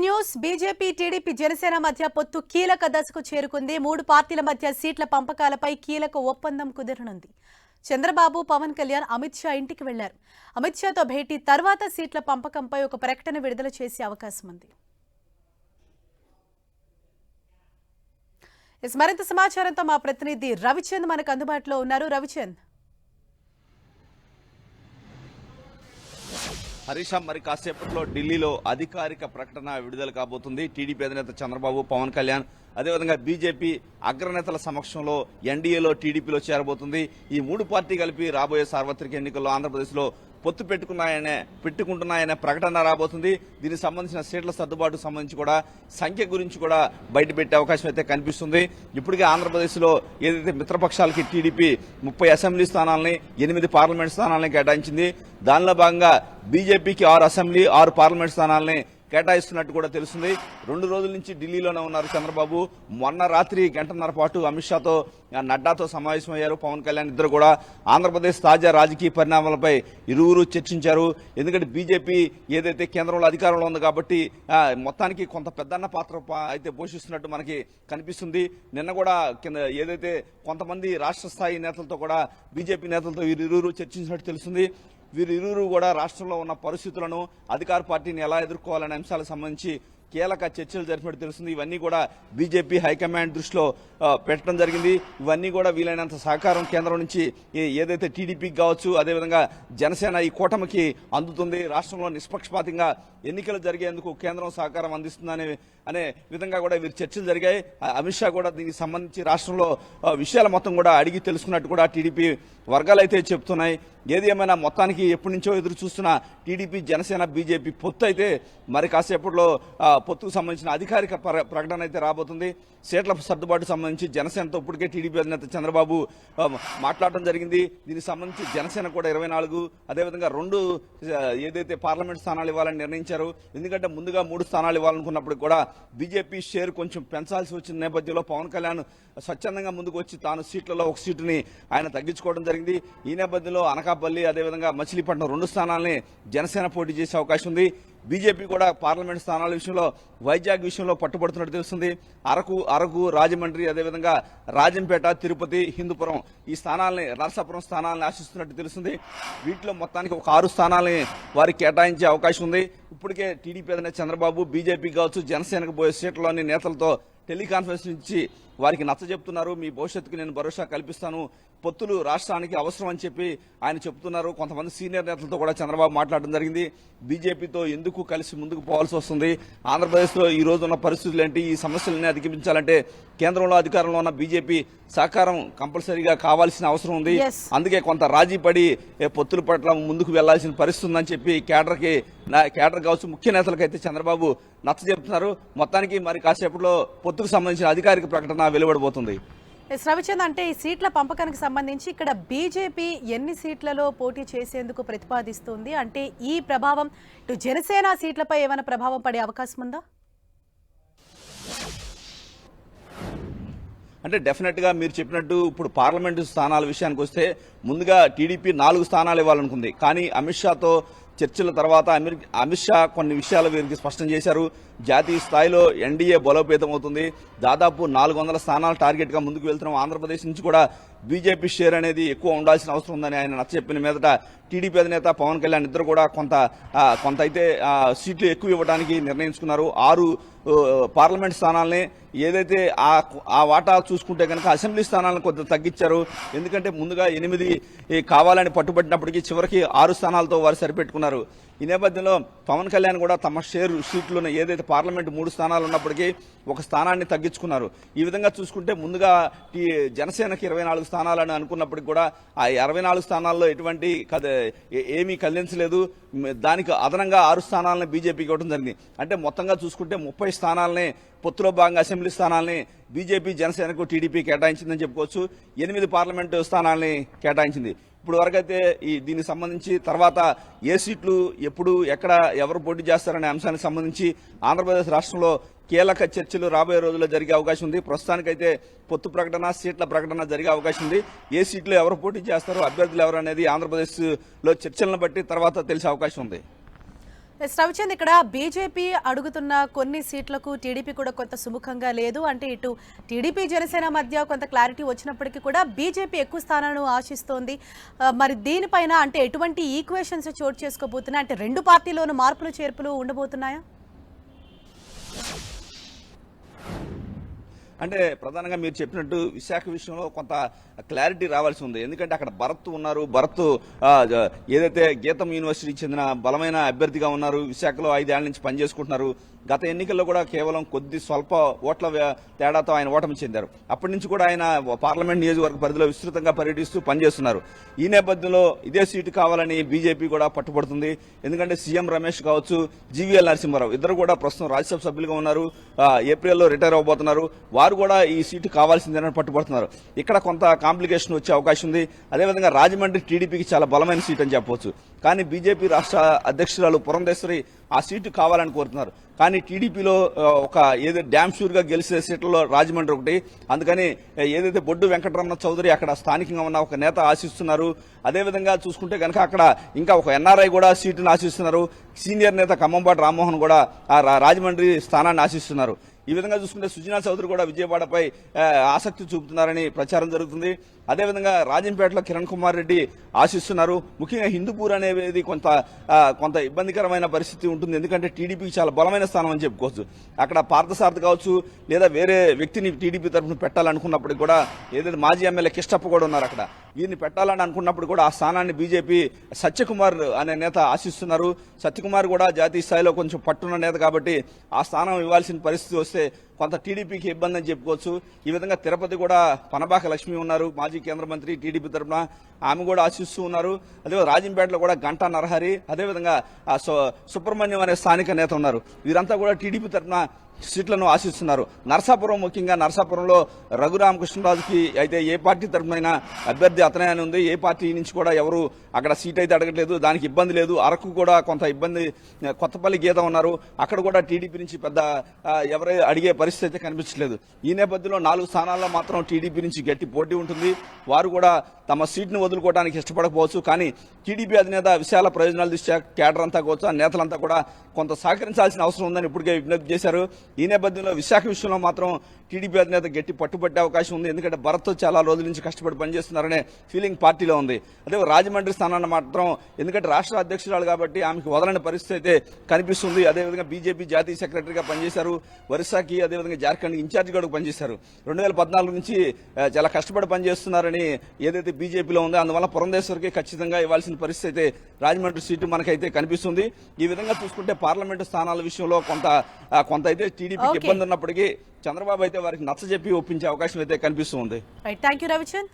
News BJP TDP Janasena మధ్య పొత్తు కీలక దశకు చేరుకుంది. 3 పార్టీల మధ్య సీట్ల పంపకాలపై కీలక ఒప్పందం కుదరనుంది. చంద్రబాబు, పవన్ కళ్యాణ్ అమిత్ షా ఇంటికి వెళ్లారు. అమిత్ షాతో భేటీ తర్వాత సీట్ల పంపకంపై ఒక ప్రకటన విడుదల చేసే అవకాశం ఉంది. మరింత సమాచారంతో మా ప్రతినిధి రవిచంద్ మనకు అందుబాటులో ఉన్నారు. రవిచంద్, హరీష్, మరి కాసేపట్లో ఢిల్లీలో అధికారిక ప్రకటన విడుదల కాబోతుంది. టీడీపీ అధినేత చంద్రబాబు, పవన్ కళ్యాణ్, అదేవిధంగా బీజేపీ అగ్రనేతల సమక్షంలో ఎన్డీఏలో టీడీపీలో చేరబోతుంది. ఈ 3 పార్టీ కలిపి రాబోయే సార్వత్రిక ఎన్నికల్లో ఆంధ్రప్రదేశ్లో పొత్తు పెట్టుకుంటున్నాయనే ప్రకటన రాబోతుంది. దీనికి సంబంధించిన సీట్ల సర్దుబాటుకు సంబంధించి కూడా సంఖ్య గురించి కూడా బయటపెట్టే అవకాశం అయితే కనిపిస్తుంది. ఇప్పటికే ఆంధ్రప్రదేశ్లో ఏదైతే మిత్రపక్షాలకి టీడీపీ 30 అసెంబ్లీ స్థానాలని, 8 పార్లమెంట్ స్థానాలని కేటాయించింది. దానిలో భాగంగా బీజేపీకి 6 అసెంబ్లీ, 6 పార్లమెంట్ స్థానాలని కేటాయిస్తున్నట్టు కూడా తెలుస్తుంది. 2 రోజుల నుంచి ఢిల్లీలోనే ఉన్నారు చంద్రబాబు. మొన్న రాత్రి గంటన్నర పాటు అమిత్ షాతో, నడ్డాతో సమావేశమయ్యారు. పవన్ కళ్యాణ్ ఇద్దరు కూడా ఆంధ్రప్రదేశ్ తాజా రాజకీయ పరిణామాలపై ఇరువురు చర్చించారు. ఎందుకంటే బీజేపీ ఏదైతే కేంద్రంలో అధికారంలో ఉంది కాబట్టి మొత్తానికి కొంత పెద్దన్న పాత్ర అయితే పోషిస్తున్నట్టు మనకి కనిపిస్తుంది. నిన్న కూడా ఏదైతే కొంతమంది రాష్ట్ర స్థాయి నేతలతో కూడా బీజేపీ నేతలతో వీరిరువురు చర్చించినట్టు తెలుస్తుంది. వీరిరువురు కూడా రాష్ట్రంలో ఉన్న పరిస్థితులను, అధికార పార్టీని ఎలా ఎదుర్కోవాలనే అంశాలకు సంబంధించి కీలక చర్చలు జరిపినట్టు తెలుస్తుంది. ఇవన్నీ కూడా బీజేపీ హైకమాండ్ దృష్టిలో పెట్టడం జరిగింది. ఇవన్నీ కూడా వీలైనంత సహకారం కేంద్రం నుంచి ఏదైతే టీడీపీకి కావచ్చు, అదేవిధంగా జనసేన ఈ కూటమికి అందుతుంది. రాష్ట్రంలో నిష్పక్షపాతంగా ఎన్నికలు జరిగేందుకు కేంద్రం సహకారం అనే విధంగా కూడా వీరు చర్చలు జరిగాయి. అమిత్ షా కూడా దీనికి సంబంధించి రాష్ట్రంలో విషయాల మొత్తం కూడా అడిగి తెలుసుకున్నట్టు కూడా టీడీపీ వర్గాలు అయితే చెప్తున్నాయి. ఏది ఏమైనా మొత్తానికి ఎప్పటి నుంచో ఎదురు చూస్తున్న టీడీపీ, జనసేన, బీజేపీ పొత్తు అయితే మరి కాసేపట్లో పొత్తుకు సంబంధించిన అధికారిక ప్రకటన అయితే రాబోతుంది. సీట్ల సర్దుబాటు సంబంధించి జనసేనతో ఇప్పటికే టీడీపీ అధినేత చంద్రబాబు మాట్లాడటం జరిగింది. దీనికి సంబంధించి జనసేన కూడా 24, అదేవిధంగా 2 ఏదైతే పార్లమెంట్ స్థానాలు ఇవ్వాలని నిర్ణయించారు. ఎందుకంటే ముందుగా 3 స్థానాలు ఇవ్వాలనుకున్నప్పుడు కూడా బీజేపీ షేర్ కొంచెం పెంచాల్సి వచ్చిన నేపథ్యంలో పవన్ కళ్యాణ్ స్వచ్ఛందంగా ముందుకు వచ్చి తాను సీట్లలో ఒక సీటుని ఆయన తగ్గించుకోవడం జరిగింది. ఈ నేపథ్యంలో అనకాపల్లి, అదేవిధంగా మచిలీపట్నం 2 స్థానాలని జనసేన పోటీ చేసే అవకాశం ఉంది. బీజేపీ కూడా పార్లమెంట్ స్థానాల విషయంలో, వైజాగ్ విషయంలో పట్టుబడుతున్నట్టు తెలుస్తుంది. అరకు, రాజమండ్రి, అదేవిధంగా రాజంపేట, తిరుపతి, హిందూపురం ఈ స్థానాలని, నరసాపురం స్థానాలను ఆశిస్తున్నట్టు తెలుస్తుంది. వీటిలో మొత్తానికి ఒక 6 స్థానాలని వారికి కేటాయించే అవకాశం ఉంది. ఇప్పటికే టీడీపీ అధినేత చంద్రబాబు, బీజేపీ కావచ్చు, జనసేనకు పోయే సీట్లలోని నేతలతో టెలికాన్ఫరెన్స్ నుంచి వారికి నచ్చజెప్తున్నారు. మీ భవిష్యత్తుకు నేను భరోసా కల్పిస్తాను, పొత్తులు రాష్ట్రానికి అవసరం అని చెప్పి ఆయన చెప్తున్నారు. కొంతమంది సీనియర్ నేతలతో కూడా చంద్రబాబు మాట్లాడడం జరిగింది. బీజేపీతో ఎందుకు కలిసి ముందుకు పోవాల్సి వస్తుంది, ఆంధ్రప్రదేశ్లో ఈ రోజు ఉన్న పరిస్థితులు ఏంటి, ఈ సమస్యలన్నీ అధిగమించాలంటే కేంద్రంలో అధికారంలో ఉన్న బీజేపీ సహకారం కంపల్సరీగా కావాల్సిన అవసరం ఉంది. అందుకే కొంత రాజీ పడి పొత్తుల పట్ల ముందుకు వెళ్లాల్సిన పరిస్థితి ఉందని చెప్పి కేడర్ కావచ్చు, ముఖ్య నేతలకైతే చంద్రబాబు నచ్చజెప్తున్నారు. మొత్తానికి మరి కాసేపట్లో పొత్తుకు సంబంధించిన అధికారిక ప్రకటన వెలువడబోతుంది. రవిచంద్, అంటే ఈ సీట్ల పంపకానికి సంబంధించి ఇక్కడ బీజేపీ ఎన్ని సీట్లలో పోటీ చేసేందుకు ప్రతిపాదిస్తుంది? అంటే ఈ ప్రభావం ఇటు జనసేన సీట్లపై ఏమైనా ప్రభావం పడే అవకాశం ఉందా? అంటే డెఫినెట్ గా మీరు చెప్పినట్టు ఇప్పుడు పార్లమెంటు స్థానాల విషయానికి వస్తే ముందుగా టీడీపీ 4 స్థానాలు ఇవ్వాలనుకుంది. కానీ అమిత్ షాతో చర్చల తర్వాత అమిత్ షా కొన్ని విషయాలు వీరికి స్పష్టం చేశారు. జాతీయ స్థాయిలో ఎన్డీఏ బలోపేతం అవుతుంది. దాదాపు 400 స్థానాల టార్గెట్ గా ముందుకు వెళ్తున్నాం. ఆంధ్రప్రదేశ్ నుంచి కూడా బీజేపీ షేర్ అనేది ఎక్కువ ఉండాల్సిన అవసరం ఉందని ఆయన నచ్చజెప్పిన మీదట టీడీపీ అధినేత పవన్ కళ్యాణ్ ఇద్దరు కూడా కొంత అయితే సీట్లు ఎక్కువ ఇవ్వడానికి నిర్ణయించుకున్నారు. 6 పార్లమెంట్ స్థానాలని ఏదైతే ఆ వాటా చూసుకుంటే కనుక అసెంబ్లీ స్థానాలను కొంత తగ్గించారు. ఎందుకంటే ముందుగా 8 కావాలని పట్టుబట్టినప్పటికీ చివరికి 6 స్థానాలతో వారు సరిపెట్టుకున్నారు. ఈ నేపథ్యంలో పవన్ కళ్యాణ్ కూడా తమ షీట్లను ఏదైతే పార్లమెంట్ 3 స్థానాలు ఉన్నప్పటికీ ఒక స్థానాన్ని తగ్గించుకున్నారు. ఈ విధంగా చూసుకుంటే ముందుగా జనసేనకి 24 స్థానాలని అనుకున్నప్పటికీ కూడా ఆ 24 స్థానాల్లో ఎటువంటి ఏమీ కదిలించలేదు. దానికి అదనంగా 6 స్థానాలను బీజేపీకి ఇవ్వడం జరిగింది. అంటే మొత్తంగా చూసుకుంటే 30 స్థానాలని పొత్తులో భాగంగా అసెంబ్లీ స్థానాలని బీజేపీ, జనసేనకు టీడీపీ కేటాయించిందని చెప్పుకోవచ్చు. 8 పార్లమెంటు స్థానాలని కేటాయించింది. ఇప్పుడు వరకైతే దీనికి సంబంధించి తర్వాత ఏ సీట్లు ఎప్పుడు ఎక్కడ ఎవరు పోటీ చేస్తారనే అంశానికి సంబంధించి ఆంధ్రప్రదేశ్ రాష్ట్రంలో కీలక చర్చలు రాబోయే రోజుల్లో జరిగే అవకాశం ఉంది. ప్రస్తుతానికైతే పొత్తు ప్రకటన, సీట్ల ప్రకటన జరిగే అవకాశం ఉంది. ఏ సీట్లు ఎవరు పోటీ చేస్తారో, అభ్యర్థులు ఎవరు అనేది ఆంధ్రప్రదేశ్లో చర్చలను బట్టి తర్వాత తెలిసే అవకాశం ఉంది. రవిచంద్, ఇక్కడ బీజేపీ అడుగుతున్న కొన్ని సీట్లకు టీడీపీ కూడా కొంత సుముఖంగా లేదు. అంటే ఇటు టీడీపీ జనసేన మధ్య కొంత క్లారిటీ వచ్చినప్పటికీ కూడా బీజేపీ ఎక్కువ స్థానాలను ఆశిస్తోంది. మరి దీనిపైన అంటే ఎటువంటి ఈక్వేషన్స్ చోటు చేసుకోబోతున్నాయి? అంటే రెండు పార్టీలోనూ మార్పులు చేర్పులు ఉండబోతున్నాయా? అంటే ప్రధానంగా మీరు చెప్పినట్టు విశాఖ విషయంలో కొంత క్లారిటీ రావాల్సి ఉంది. ఎందుకంటే అక్కడ భరత్ ఉన్నారు. భరత్ ఏదైతే గీతం యూనివర్సిటీకి చెందిన బలమైన అభ్యర్థిగా ఉన్నారు. విశాఖలో 5 ఏళ్ల నుంచి పనిచేసుకుంటున్నారు. గత ఎన్నికల్లో కూడా కేవలం కొద్ది స్వల్ప ఓట్ల తేడాతో ఆయన ఓటమి చెందారు. అప్పటి నుంచి కూడా ఆయన పార్లమెంట్ నియోజకవర్గ పరిధిలో విస్తృతంగా పర్యటిస్తూ పనిచేస్తున్నారు. ఈ నేపథ్యంలో ఇదే సీటు కావాలని బీజేపీ కూడా పట్టుబడుతుంది. ఎందుకంటే సీఎం రమేష్ కావచ్చు, జీవీఎల్ నరసింహారావు ఇద్దరు కూడా ప్రస్తుతం రాజ్యసభ సభ్యులుగా ఉన్నారు. ఏప్రిల్లో రిటైర్ అవబోతున్నారు. వారు కూడా ఈ సీటు కావాల్సిందేనని పట్టుబడుతున్నారు. ఇక్కడ కొంత కాంప్లికేషన్ వచ్చే అవకాశం ఉంది. అదేవిధంగా రాజమండ్రి టీడీపీకి చాలా బలమైన సీట్ అని చెప్పవచ్చు. కానీ బీజేపీ రాష్ట్ర అధ్యక్షురాలు పురంధేశ్వరి ఆ సీటు కావాలని కోరుతున్నారు. కానీ టీడీపీలో ఒక ఏదైతే డ్యామ్ షూర్ గా గెలిచే సీట్లలో రాజమండ్రి ఒకటి. అందుకని ఏదైతే బొడ్డు వెంకటరమణ చౌదరి అక్కడ స్థానికంగా ఉన్న ఒక నేత ఆశిస్తున్నారు. అదేవిధంగా చూసుకుంటే కనుక అక్కడ ఇంకా ఒక ఎన్ఆర్ఐ కూడా సీటును ఆశిస్తున్నారు. సీనియర్ నేత ఖమ్మంపాటి రామ్మోహన్ కూడా ఆ రాజమండ్రి స్థానాన్ని ఆశిస్తున్నారు. ఈ విధంగా చూసుకుంటే సుజనా చౌదరి కూడా విజయవాడపై ఆసక్తి చూపుతున్నారని ప్రచారం జరుగుతుంది. అదేవిధంగా రాజంపేటలో కిరణ్ కుమార్ రెడ్డి ఆశిస్తున్నారు. ముఖ్యంగా హిందూపూర్ అనేది కొంత ఇబ్బందికరమైన పరిస్థితి ఉంటుంది. ఎందుకంటే టీడీపీకి చాలా బలమైన స్థానం అని చెప్పుకోవచ్చు. అక్కడ పార్థసారథి కావచ్చు, లేదా వేరే వ్యక్తిని టీడీపీ తరఫున పెట్టాలనుకున్నప్పటికీ కూడా ఏదైతే మాజీ ఎమ్మెల్యే కిష్టప్ప కూడా ఉన్నారు అక్కడ. వీరిని పెట్టాలని అనుకున్నప్పుడు కూడా ఆ స్థానాన్ని బీజేపీ సత్యకుమార్ అనే నేత ఆశిస్తున్నారు. సత్యకుమార్ కూడా జాతీయ స్థాయిలో కొంచెం పట్టున్న నేత కాబట్టి ఆ స్థానం ఇవ్వాల్సిన పరిస్థితి వస్తే కొంత టీడీపీకి ఇబ్బంది అని చెప్పుకోవచ్చు. ఈ విధంగా తిరుపతి కూడా పనబాక లక్ష్మి ఉన్నారు, మాజీ కేంద్ర మంత్రి, టీడీపీ తరఫున ఆమె కూడా ఆశిస్తూ ఉన్నారు. అదే రాజంపేటలో కూడా గంటా నరహరి, అదేవిధంగా సుబ్రహ్మణ్యం అనే స్థానిక నేత ఉన్నారు. వీరంతా కూడా టీడీపీ తరఫున సీట్లను ఆశిస్తున్నారు. నరసాపురం, ముఖ్యంగా నరసాపురంలో రఘురామకృష్ణరాజుకి అయితే ఏ పార్టీ తరఫున అభ్యర్థి అతనే అని ఉంది. ఏ పార్టీ నుంచి కూడా ఎవరు అక్కడ సీట్ అయితే అడగట్లేదు. దానికి ఇబ్బంది లేదు. అరకు కూడా కొంత ఇబ్బంది, కొత్తపల్లి గీత ఉన్నారు. అక్కడ కూడా టీడీపీ నుంచి పెద్ద ఎవరై అడిగే పరిస్థితి అయితే కనిపించలేదు. ఈ నేపథ్యంలో 4 స్థానాల్లో మాత్రం టీడీపీ నుంచి గట్టి పోటీ ఉంటుంది. వారు కూడా తమ సీట్ను వదులుకోవడానికి ఇష్టపడకపోవచ్చు. కానీ టీడీపీ అధినేత విశాల ప్రయోజనాల దృష్ట్యా కేడర్ అంతా కావచ్చు, ఆ నేతలంతా కూడా కొంత సహకరించాల్సిన అవసరం ఉందని ఇప్పటికే విజ్ఞప్తి చేశారు. ఈ నేపథ్యంలో విశాఖ విషయంలో మాత్రం టీడీపీ అధినేత గట్టి పట్టుబట్టే అవకాశం ఉంది. ఎందుకంటే భరత్ చాలా రోజుల నుంచి కష్టపడి పనిచేస్తున్నారనే ఫీలింగ్ పార్టీలో ఉంది. అదే రాజమండ్రి స్థానాన్ని మాత్రం, ఎందుకంటే రాష్ట్ర అధ్యక్షురాలు కాబట్టి ఆమెకు వదలని పరిస్థితి అయితే కనిపిస్తుంది. అదేవిధంగా బీజేపీ జాతీయ సెక్రటరీగా పనిచేశారు. ఒరిస్సాకి, అదేవిధంగా జార్ఖండ్ ఇన్ఛార్జిగా కూడా పనిచేశారు. 2014 నుంచి చాలా కష్టపడి పనిచేస్తున్నారని ఏదైతే బీజేపీలో ఉందో అందువల్ల పురంధేశ్వరికి ఖచ్చితంగా ఇవ్వాల్సిన పరిస్థితి అయితే రాజమండ్రి సీటు మనకైతే కనిపిస్తుంది. ఈ విధంగా చూసుకుంటే పార్లమెంటు స్థానాల విషయంలో కొంత అయితే టీడీపీకి ఇబ్బంది ఉన్నప్పటికీ చంద్రబాబు అయితే వారికి నచ్చజెప్పి ఒప్పించే అవకాశం అయితే కనిపిస్తుంది. Right, thank you Ravichand.